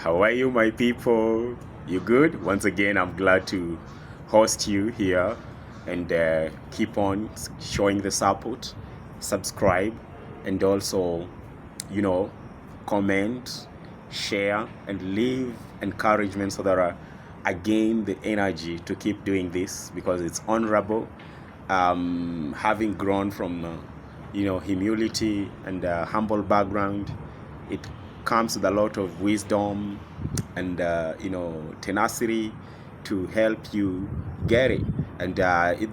How are you, my people? You good? Once again, I'm glad to host you here and keep on showing the support, subscribe, and also, you know, comment, share, and leave encouragement so that I gain the energy to keep doing this because it's honorable. Having grown from, humility and humble background, it comes with a lot of wisdom and tenacity to help you get it. And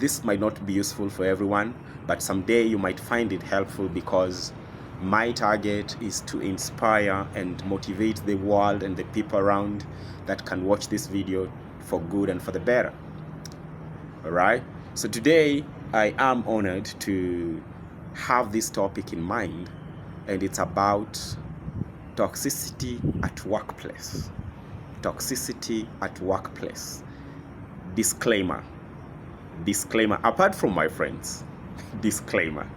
this might not be useful for everyone, but someday you might find it helpful because my target is to inspire and motivate the world and the people around that can watch this video for good and for the better. All right, so today I am honored to have this topic in mind, and it's about toxicity at workplace. Toxicity at workplace. Disclaimer. Apart from my friends, disclaimer.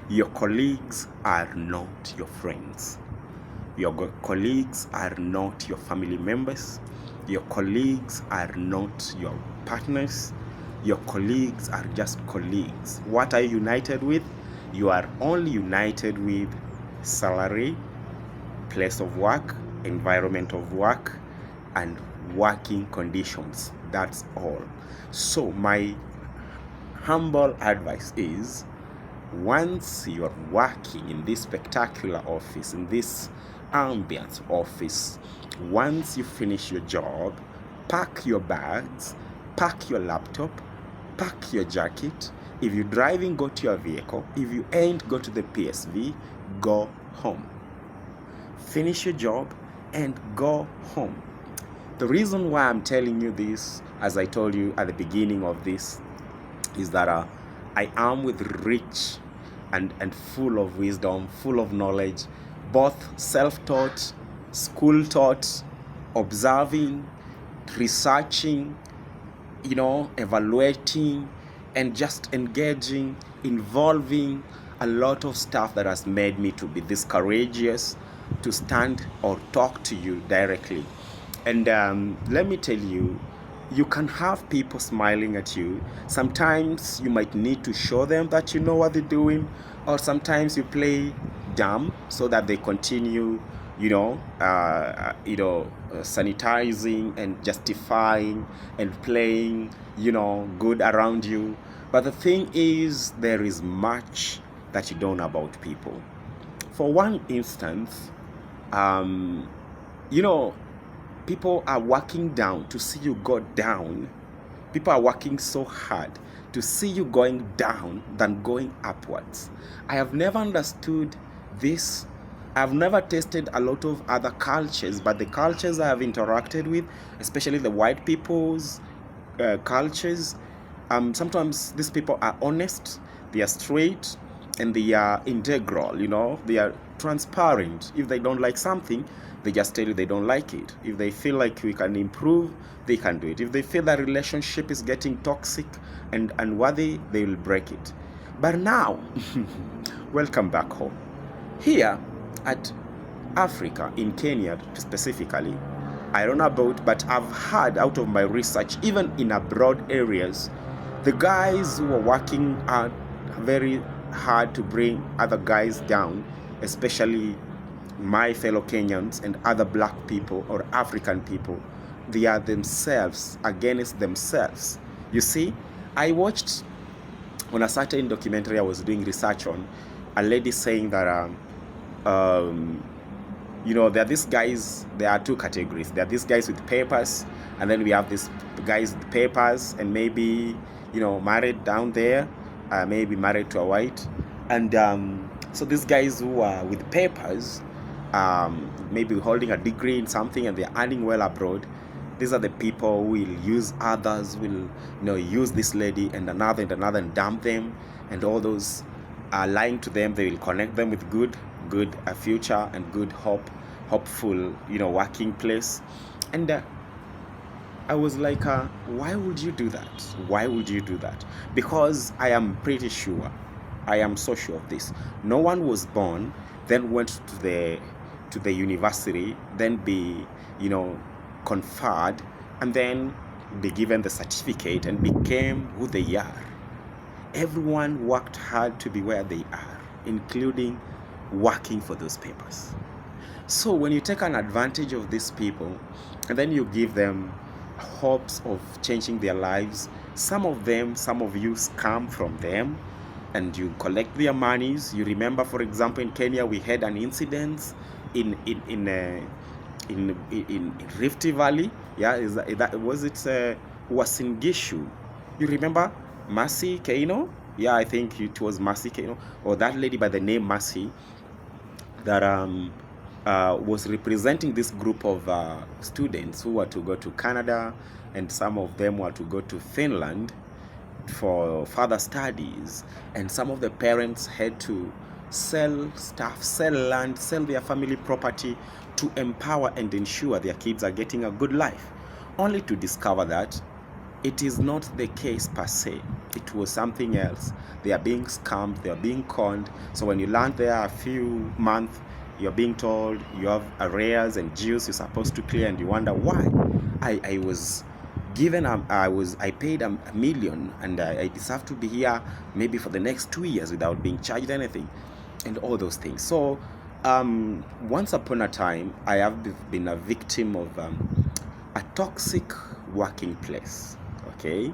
Your colleagues are not your friends. Your colleagues are not your family members. Your colleagues are not your partners. Your colleagues are just colleagues. What are you united with? You are only united with salary, place of work, environment of work, and working conditions. That's all. So my humble advice is, once you are working in this spectacular office, in this ambience office, once you finish your job, pack your bags, pack your laptop, pack your jacket. If you're driving, go to your vehicle. If you ain't, go to the PSV, go home. Finish your job and go home. The reason why I'm telling you this, as I told you at the beginning of this, is that I am with rich and full of wisdom, full of knowledge, both self-taught, school-taught, observing, researching, evaluating, and just engaging, involving a lot of stuff that has made me to be this courageous to stand or talk to you directly. And let me tell you, you can have people smiling at you. Sometimes you might need to show them that you know what they're doing, or sometimes you play dumb so that they continue, sanitizing and justifying and playing, good around you. But the thing is, there is much that you don't know about people. For one instance, people are working down to see you go down. People are working so hard to see you going down than going upwards. I have never understood this. I've never tasted a lot of other cultures, but the cultures I have interacted with, especially the white people's cultures, sometimes these people are honest, they are straight, and they are integral, they are transparent. If they don't like something, they just tell you they don't like it. If they feel like we can improve, they can do it. If they feel that relationship is getting toxic and unworthy, they will break it. But now, welcome back home. Here at Africa, in Kenya specifically, I don't know about, but I've heard out of my research, even in abroad areas, the guys who are working are very hard to bring other guys down, especially my fellow Kenyans and other black people or African people. They are themselves against themselves. You see, I watched on a certain documentary I was doing research on, a lady saying that there are these guys, there are two categories. There are these guys with papers, and then we have these guys with papers and maybe, married down there, maybe married to a white. And so these guys who are with papers, maybe holding a degree in something and they're earning well abroad, these are the people who will use others, will use this lady and another and dump them, and all those are lying to them. They will connect them with good future and good hopeful working place. And I was like, why would you do that? Why would you do that? Because I am pretty sure, I am so sure of this, no one was born then went to to the university, then be, conferred, and then be given the certificate and became who they are. Everyone worked hard to be where they are, including working for those papers. So when you take an advantage of these people and then you give them hopes of changing their lives, some of you scam from them and you collect their monies. You remember, for example, in Kenya we had an incident in Rift Valley. Yeah, was it Uasin Gishu? You remember Mercy Keino? Yeah, I think it was Mercy Keino, or that lady by the name Mercy, that was representing this group of students who were to go to Canada, and some of them were to go to Finland for further studies, and some of the parents had to sell stuff, sell land, sell their family property to empower and ensure their kids are getting a good life, only to discover that it is not the case per se. It was something else. They are being scammed, they are being conned. So when you land there a few months, you're being told you have arrears and dues you're supposed to clear, and you wonder why. I was given I paid $1 million, and I deserve to be here maybe for the next 2 years without being charged anything, and all those things. So once upon a time, I have been a victim of a toxic working place. Okay,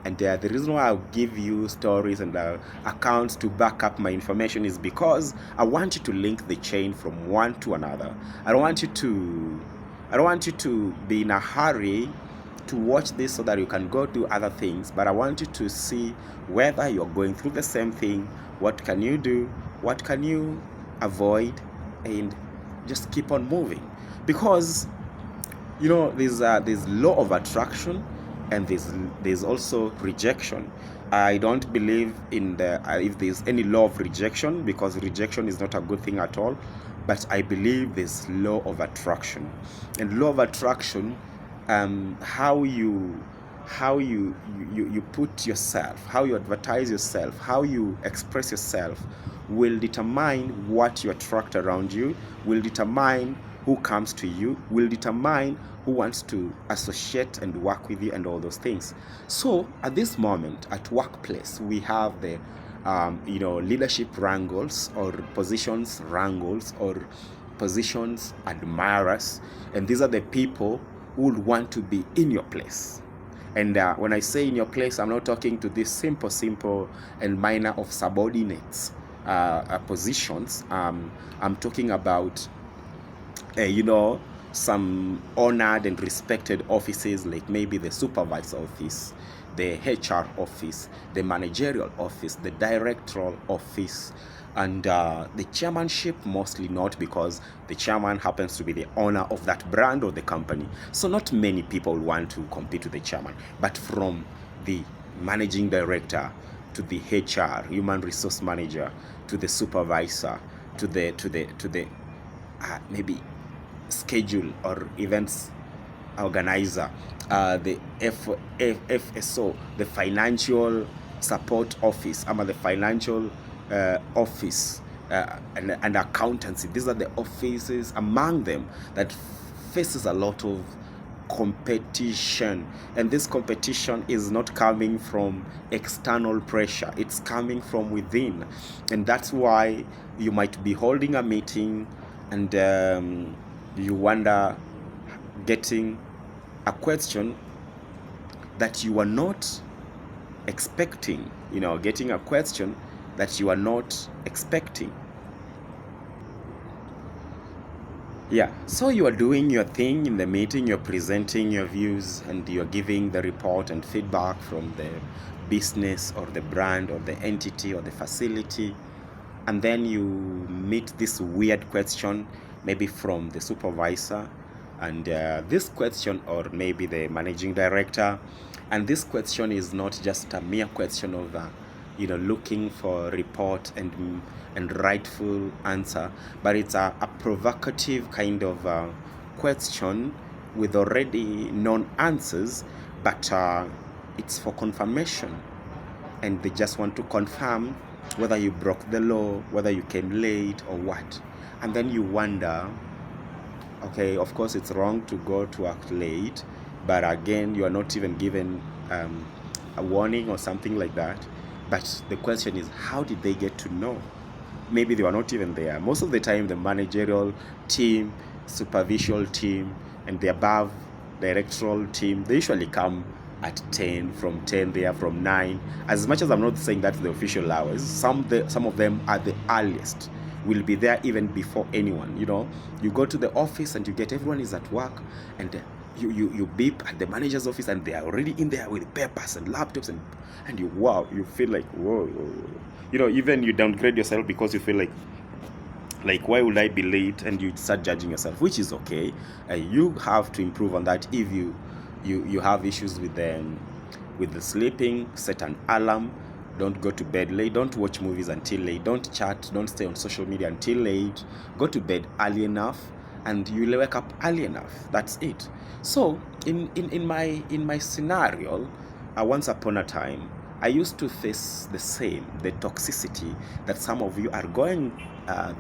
and the reason why I'll give you stories and accounts to back up my information is because I want you to link the chain from one to another. I don't want you to be in a hurry to watch this so that you can go do other things, but I want you to see whether you're going through the same thing. What can you do? What can you avoid? And just keep on moving, because there's law of attraction, and there's also rejection. I don't believe in if there's any law of rejection, because rejection is not a good thing at all. But I believe there's law of attraction, and law of attraction, how you put yourself, how you advertise yourself, how you express yourself, will determine what you attract around you, will determine who comes to you, will determine who wants to associate and work with you, and all those things. So at this moment at workplace, we have the leadership wrangles, or positions wrangles, or positions admirers, and these are the people who would want to be in your place. And when I say in your place, I'm not talking to this simple and minor of subordinates positions. I'm talking about some honored and respected offices, like maybe the supervisor office, the HR office, the managerial office, the directorial office, and the chairmanship. Mostly not, because the chairman happens to be the owner of that brand or the company. So not many people want to compete with the chairman, but from the managing director to the HR, human resource manager, to the supervisor, to the maybe schedule or events organizer, the FSO, the financial support office, the financial office, and accountancy. These are the offices among them that faces a lot of competition, and this competition is not coming from external pressure, it's coming from within. And that's why you might be holding a meeting, and you wonder, getting a question that you are not expecting, getting a question that you are not expecting. Yeah, so you are doing your thing in the meeting, you're presenting your views, and you're giving the report and feedback from the business or the brand or the entity or the facility. And then you meet this weird question, maybe from the supervisor, and this question, or maybe the managing director. And this question is not just a mere question of looking for a report and rightful answer, but it's a provocative kind of question with already known answers, but it's for confirmation, and they just want to confirm whether you broke the law, whether you came late or what. And then you wonder, Okay, of course it's wrong to go to work late, but again, you are not even given a warning or something like that. But the question is, how did they get to know? Maybe they were not even there. Most of the time, the managerial team, supervision team, and the above directorial team, they usually come at 10, from 10 there, from 9. As much as I'm not saying that's the official hours, some of them are the earliest, will be there even before anyone. You go to the office and you get everyone is at work, and you beep at the manager's office and they are already in there with papers and laptops, and you feel like, whoa. Even you downgrade yourself because you feel like, why would I be late? And you start judging yourself, which is okay. You have to improve on that. If you have issues with the sleeping, set an alarm. Don't go to bed late. Don't watch movies until late. Don't chat. Don't stay on social media until late. Go to bed early enough, and you'll wake up early enough. That's it. So in my scenario, once upon a time, I used to face the toxicity that some of you are going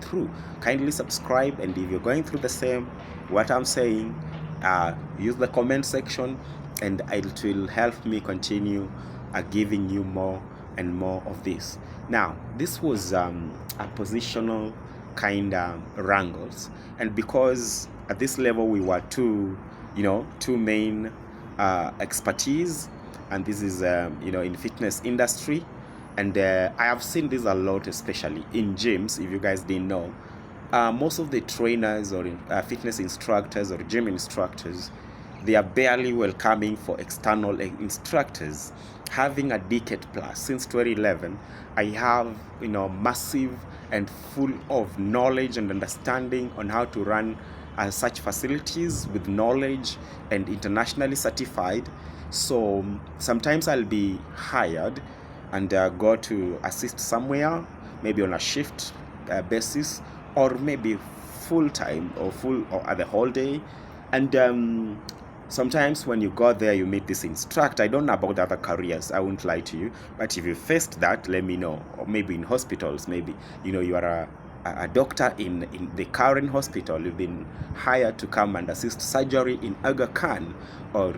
through. Kindly subscribe, and if you're going through the same, what I'm saying, use the comment section, and it will help me continue giving you more and more of this. Now, this was a positional kind of wrangles, and because at this level we were two main expertise, and this is in fitness industry, and I have seen this a lot, especially in gyms. If you guys didn't know, most of the trainers or fitness instructors or gym instructors, they are barely welcoming for external instructors. Having a decade plus since 2011, I have massive and full of knowledge and understanding on how to run such facilities with knowledge and internationally certified. So sometimes I'll be hired and go to assist somewhere, maybe on a shift basis, or maybe full time or the whole day. And sometimes when you go there, you meet this instructor. I don't know about other careers, I won't lie to you, but if you faced that, let me know. Or maybe in hospitals, maybe you are a doctor in the current hospital, you've been hired to come and assist surgery in Aga Khan, or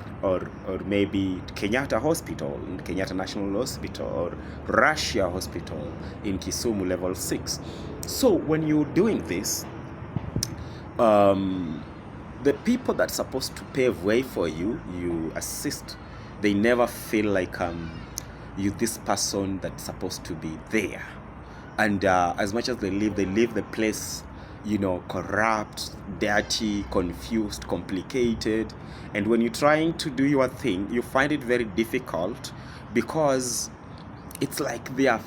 maybe Kenyatta Hospital, Kenyatta National Hospital, or Russia Hospital in Kisumu level 6. So when you're doing this, the people that's supposed to pave way for you, you assist, they never feel like you this person that's supposed to be there. And as much as they leave the place corrupt, dirty, confused, complicated. And when you're trying to do your thing, you find it very difficult, because it's like their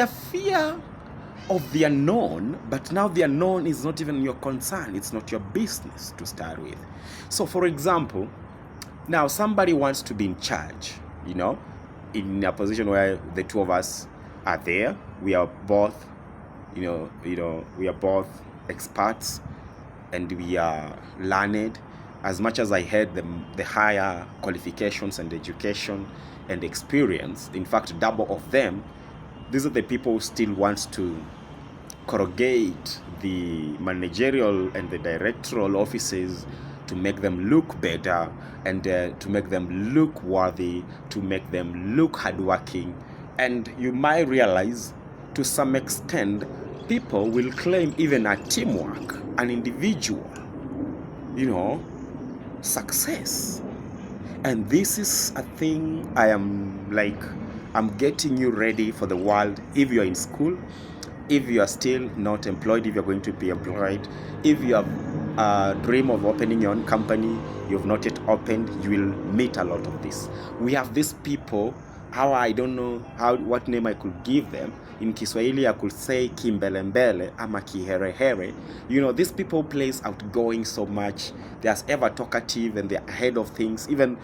fear of the unknown, but now the unknown is not even your concern. It's not your business to start with. So for example, now somebody wants to be in charge, in a position where the two of us are there. We are both we are both experts, and we are learned. As much as I had the higher qualifications and education and experience, in fact double of them, these are the people who still wants to corrugate the managerial and the directorial offices to make them look better, and to make them look worthy, to make them look hardworking. And you might realize, to some extent, people will claim even a teamwork, an individual, success. And this is a thing I'm getting you ready for the world. If you're in school, if you are still not employed, if you're going to be employed, if you have a dream of opening your own company, you've not yet opened, you will meet a lot of this. We have these people, I don't know what name I could give them. In Kiswahili I could say kimbelembele ama kiherehere. These people plays outgoing so much. They're ever talkative, and they're ahead of things. They'll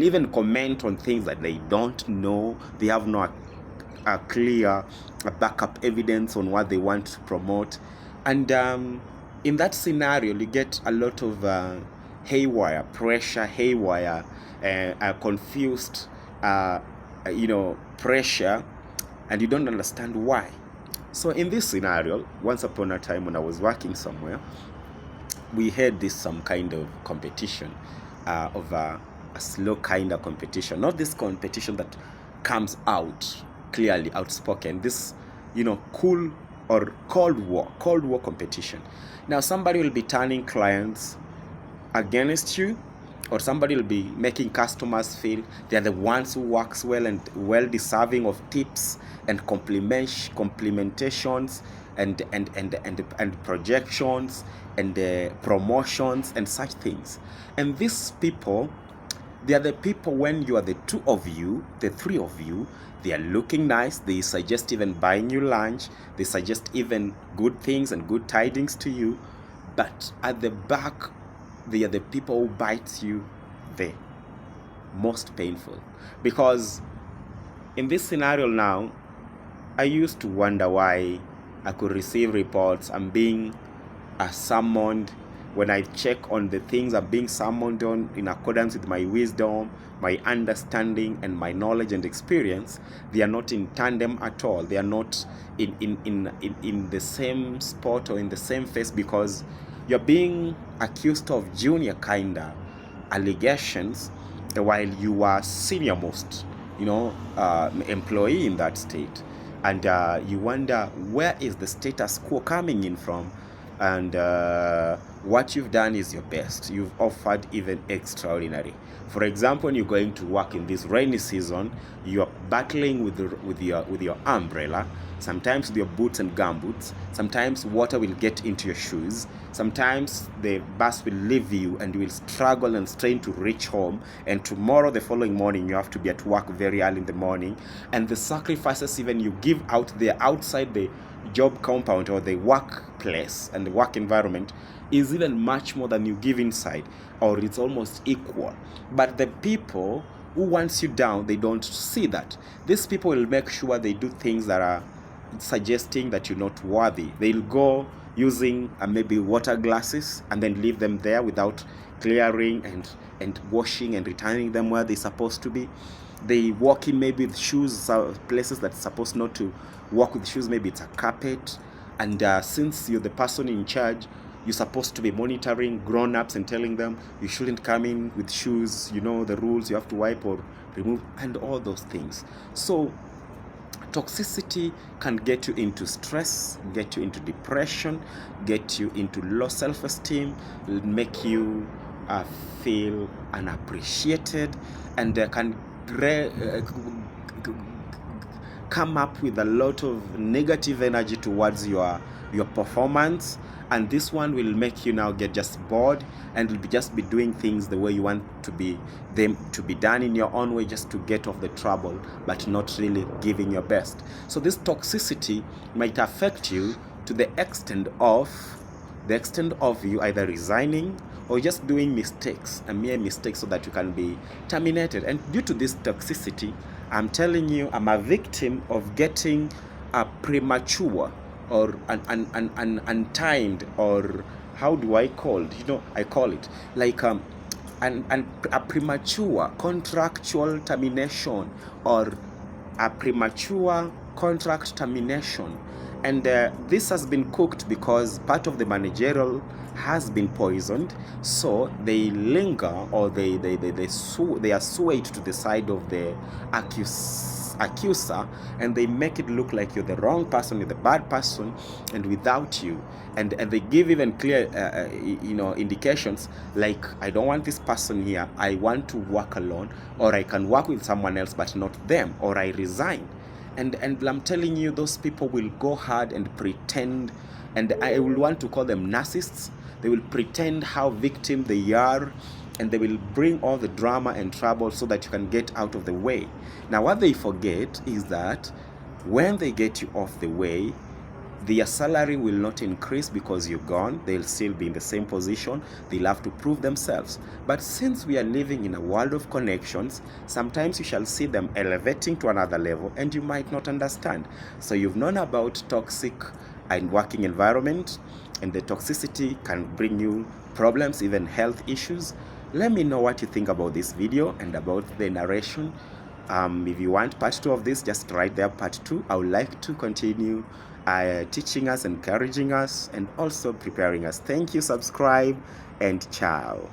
even comment on things that they don't know. They have no clear backup evidence on what they want to promote. And in that scenario, you get a lot of haywire pressure, confused pressure, and you don't understand why. So in this scenario, once upon a time when I was working somewhere, we had this some kind of competition, of a slow kind of competition, not this competition that comes out clearly outspoken, this, you know, cool or cold war competition. Now somebody will be turning clients against you, or somebody will be making customers feel they're the ones who works well and well deserving of tips and complimentations and projections and promotions and such things. And these people, they are the people, when you are the two of you, the three of you, they are looking nice, they suggest even buying you lunch, they suggest even good things and good tidings to you, but at the back, they are the people who bite you the most painful. Because in this scenario now, I used to wonder why I could receive reports I'm being summoned. When I check on the things I'm being summoned on in accordance with my wisdom, my understanding, and my knowledge and experience, they are not in tandem at all. They are not in the same spot or in the same phase, because you're being accused of junior kinda allegations while you are senior most, you know, employee in that state. And you wonder, where is the status quo coming in from? And what you've done is your best. You've offered even extraordinary. For example, when you're going to work in this rainy season, you're battling with your umbrella, sometimes with your boots and gumboots, sometimes water will get into your shoes, sometimes the bus will leave you and you will struggle and strain to reach home, and tomorrow, the following morning, you have to be at work very early in the morning, and the sacrifices even you give out there outside the job compound or the workplace and the work environment is even much more than you give inside, or it's almost equal. But the people who wants you down, they don't see that. These people will make sure they do things that are suggesting that you're not worthy. They'll go using maybe water glasses and then leave them there without clearing and washing and returning them where they're supposed to be. They walk in maybe with shoes, places that's supposed not to walk with shoes, maybe it's a carpet. And since you're the person in charge, you're supposed to be monitoring grown-ups and telling them you shouldn't come in with shoes, you know the rules, you have to wipe or remove, and all those things. So toxicity can get you into stress, get you into depression, get you into low self-esteem, make you feel unappreciated, and can come up with a lot of negative energy towards your performance. And this one will make you now get just bored, and will just be doing things the way you want to be them to be done in your own way, just to get off the trouble, but not really giving your best. So this toxicity might affect you to the extent of you either resigning or just doing mistakes, a mere mistake, so that you can be terminated. And due to this toxicity, I'm telling you, I'm a victim of getting a premature or an untimed, or how do I call it? You know, I call it like a premature contractual termination, or a premature contract termination. And this has been cooked because part of the managerial has been poisoned, so they linger, or they are swayed to the side of the accuser, and they make it look like you're the wrong person, you're the bad person, and without you, and they give even clear indications like, I don't want this person here, I want to work alone, or I can work with someone else but not them, or I resign. And I'm telling you, those people will go hard and pretend, and I will want to call them narcissists. They will pretend how victim they are, and they will bring all the drama and trouble so that you can get out of the way. Now, what they forget is that when they get you off the way, their salary will not increase because you're gone. They'll still be in the same position. They'll have to prove themselves. But since we are living in a world of connections, sometimes you shall see them elevating to another level and you might not understand. So you've known about toxic and working environment, and the toxicity can bring you problems, even health issues. Let me know what you think about this video and about the narration. If you want part 2 of this, just write there part 2. I would like to continue teaching us, encouraging us, and also preparing us. Thank you. Subscribe and ciao.